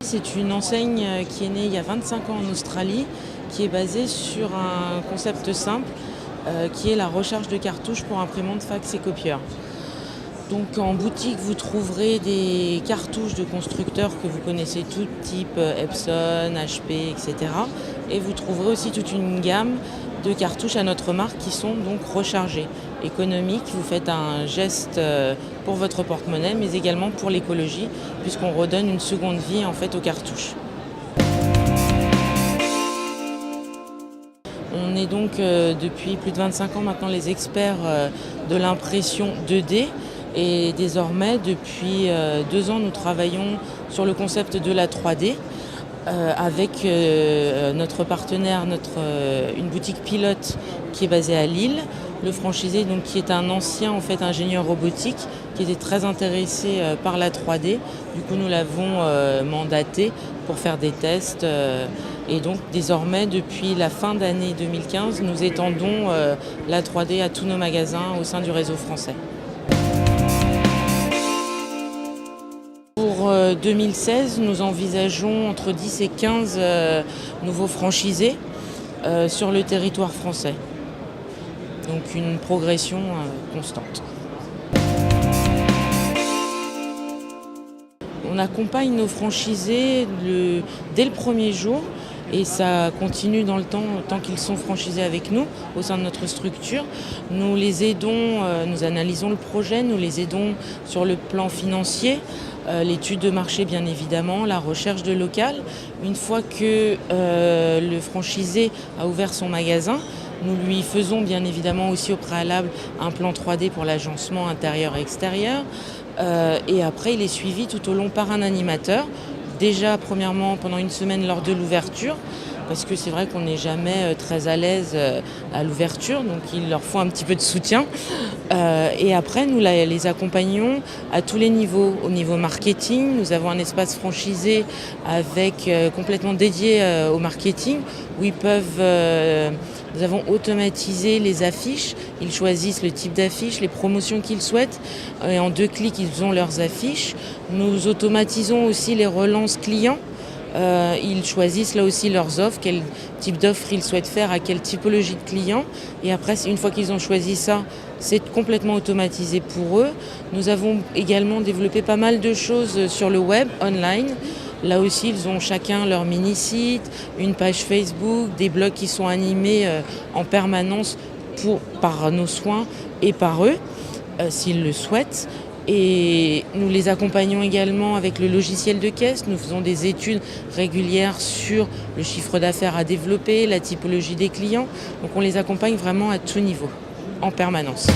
C'est une enseigne qui est née il y a 25 ans en Australie, qui est basée sur un concept simple, qui est la recharge de cartouches pour imprimantes, fax et copieurs. Donc en boutique, vous trouverez des cartouches de constructeurs que vous connaissez tous, type Epson, HP, etc. Et vous trouverez aussi toute une gamme de cartouches à notre marque qui sont donc rechargées, économiques. Vous faites un geste pour votre porte-monnaie, mais également pour l'écologie, puisqu'on redonne une seconde vie en fait aux cartouches. On est donc depuis plus de 25 ans maintenant les experts de l'impression 2D. Et désormais, depuis 2 ans, nous travaillons sur le concept de la 3D avec notre partenaire, une boutique pilote qui est basée à Lille, le franchisé donc, qui est un ancien en fait, ingénieur robotique qui était très intéressé par la 3D. Du coup, nous l'avons mandaté pour faire des tests. Et donc désormais, depuis la fin d'année 2015, nous étendons la 3D à tous nos magasins au sein du réseau français. Pour 2016, nous envisageons entre 10 et 15 nouveaux franchisés sur le territoire français. Donc une progression constante. On accompagne nos franchisés dès le premier jour et ça continue dans le temps tant qu'ils sont franchisés avec nous au sein de notre structure. Nous les aidons, nous analysons le projet, nous les aidons sur le plan financier, l'étude de marché bien évidemment, la recherche de local. Une fois que le franchisé a ouvert son magasin, nous lui faisons bien évidemment aussi au préalable un plan 3D pour l'agencement intérieur et extérieur. Et après, il est suivi tout au long par un animateur. Déjà, premièrement, pendant une semaine lors de l'ouverture, parce que c'est vrai qu'on n'est jamais très à l'aise à l'ouverture, donc il leur faut un petit peu de soutien. Et après, nous les accompagnons à tous les niveaux. Au niveau marketing, nous avons un espace franchisé avec complètement dédié au marketing, où nous avons automatisé les affiches. Ils choisissent le type d'affiche, les promotions qu'ils souhaitent. Et en 2 clics, ils ont leurs affiches. Nous automatisons aussi les relances clients. Ils choisissent là aussi leurs offres, quel type d'offre ils souhaitent faire, à quelle typologie de clients. Et après, une fois qu'ils ont choisi ça, c'est complètement automatisé pour eux. Nous avons également développé pas mal de choses sur le web, online. Là aussi, ils ont chacun leur mini-site, une page Facebook, des blogs qui sont animés en permanence par nos soins et par eux, s'ils le souhaitent. Et nous les accompagnons également avec le logiciel de caisse. Nous faisons des études régulières sur le chiffre d'affaires à développer, la typologie des clients. Donc on les accompagne vraiment à tout niveau, en permanence.